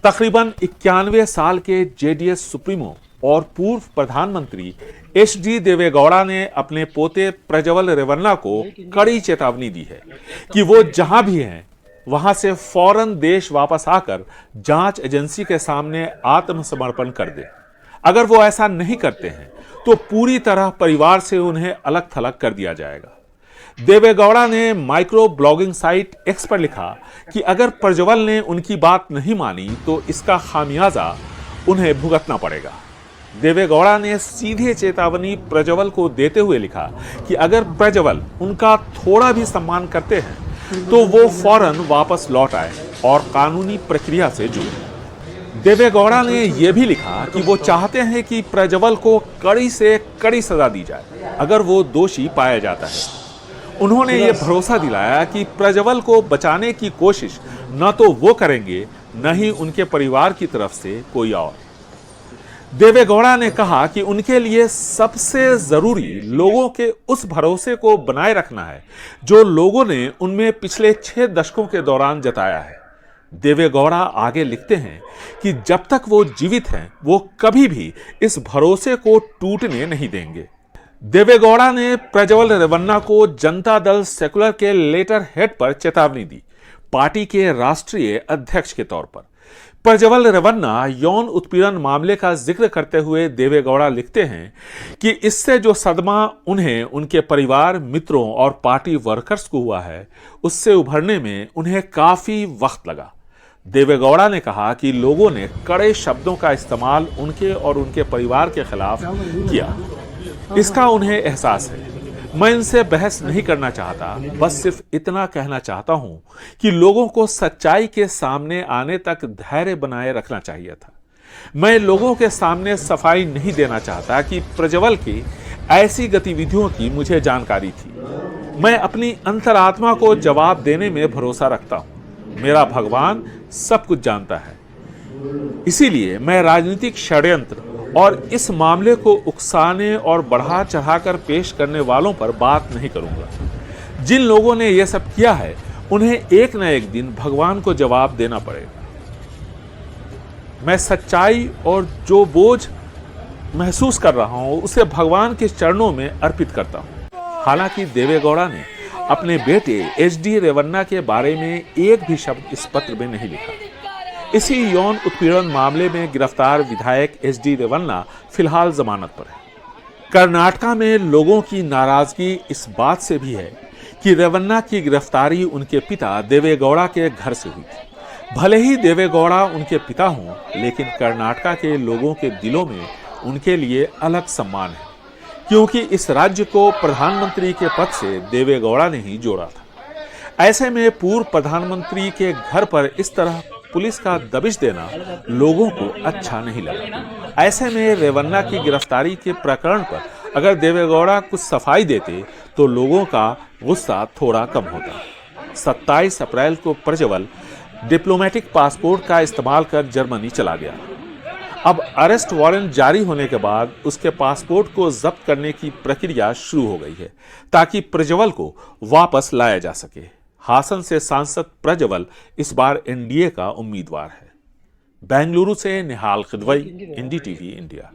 तकरीबन 91 साल के जेडीएस सुप्रीमो और पूर्व प्रधानमंत्री एचडी देवेगौड़ा ने अपने पोते प्रज्वल रेवन्ना को कड़ी चेतावनी दी है कि वो जहां भी हैं वहां से फौरन देश वापस आकर जांच एजेंसी के सामने आत्मसमर्पण कर दे। अगर वो ऐसा नहीं करते हैं तो पूरी तरह परिवार से उन्हें अलग थलग कर दिया जाएगा। देवेगौड़ा ने माइक्रो ब्लॉगिंग साइट एक्स पर लिखा कि अगर प्रज्वल ने उनकी बात नहीं मानी तो इसका खामियाजा उन्हें भुगतना पड़ेगा। देवेगौड़ा ने सीधे चेतावनी प्रज्वल को देते हुए लिखा कि अगर प्रज्वल उनका थोड़ा भी सम्मान करते हैं तो वो फौरन वापस लौट आए और कानूनी प्रक्रिया से जुड़े। देवेगौड़ा ने यह भी लिखा कि वो चाहते हैं कि प्रज्वल को कड़ी से कड़ी सजा दी जाए अगर वो दोषी पाया जाता है। उन्होंने ये भरोसा दिलाया कि प्रज्वल को बचाने की कोशिश न तो वो करेंगे न ही उनके परिवार की तरफ से कोई और। देवेगौड़ा ने कहा कि उनके लिए सबसे जरूरी लोगों के उस भरोसे को बनाए रखना है जो लोगों ने उनमें पिछले 6 दशकों के दौरान जताया है। देवेगौड़ा आगे लिखते हैं कि जब तक वो जीवित हैं वो कभी भी इस भरोसे को टूटने नहीं देंगे। देवेगौड़ा ने प्रज्वल रेवन्ना को जनता दल सेकुलर के लेटर हेड पर चेतावनी दी, पार्टी के राष्ट्रीय अध्यक्ष के तौर पर। प्रज्वल रेवन्ना यौन उत्पीड़न मामले का जिक्र करते हुए देवेगौड़ा लिखते हैं कि इससे जो सदमा उन्हें, उनके परिवार, मित्रों और पार्टी वर्कर्स को हुआ है उससे उभरने में उन्हें काफी वक्त लगा। देवेगौड़ा ने कहा कि लोगों ने कड़े शब्दों का इस्तेमाल उनके और उनके परिवार के खिलाफ किया, इसका उन्हें एहसास है। मैं इनसे बहस नहीं करना चाहता, बस सिर्फ इतना कहना चाहता हूं कि लोगों को सच्चाई के सामने आने तक धैर्य बनाए रखना चाहिए था। मैं लोगों के सामने सफाई नहीं देना चाहता कि प्रज्वल की ऐसी गतिविधियों की मुझे जानकारी थी। मैं अपनी अंतरात्मा को जवाब देने में भरोसा रखता हूं। मेरा भगवान सब कुछ जानता है। इसीलिए मैं राजनीतिक षड्यंत्र और इस मामले को उकसाने और बढ़ा चढ़ाकर पेश करने वालों पर बात नहीं करूंगा। जिन लोगों ने यह सब किया है उन्हें एक न एक दिन भगवान को जवाब देना पड़ेगा। मैं सच्चाई और जो बोझ महसूस कर रहा हूं उसे भगवान के चरणों में अर्पित करता हूं। हालांकि देवेगौड़ा ने अपने बेटे एचडी रेवन्ना के बारे में एक भी शब्द इस पत्र में नहीं लिखा। इसी यौन उत्पीड़न मामले में गिरफ्तार विधायक एचडी रेवन्ना फिलहाल जमानत पर है। कर्नाटका में लोगों की नाराजगी इस बात से भी है कि रेवन्ना की गिरफ्तारी उनके पिता देवेगौड़ा के घर से हुई थी। भले ही देवेगौड़ा उनके पिता हों, लेकिन कर्नाटका के लोगों के दिलों में उनके लिए अलग सम्मान है, क्योंकि इस राज्य को प्रधानमंत्री के पद से देवेगौड़ा ने ही जोड़ा था। ऐसे में पूर्व प्रधानमंत्री के घर पर इस तरह पुलिस का दबिश देना लोगों को अच्छा नहीं लगा। ऐसे में रेवन्ना की गिरफ्तारी के प्रकरण पर अगर देवेगौड़ा कुछ सफाई देते तो लोगों का गुस्सा थोड़ा कम होता। 27 अप्रैल को प्रज्वल डिप्लोमेटिक पासपोर्ट का इस्तेमाल कर जर्मनी चला गया। अब अरेस्ट वारंट जारी होने के बाद उसके पासपोर्ट को जब्त करने की प्रक्रिया शुरू हो गई है ताकि प्रज्वल को वापस लाया जा सके। हासन से सांसद प्रज्वल इस बार एनडीए का उम्मीदवार है। बेंगलुरु से निहाल खिदवई, एनडीटीवी इंडिया।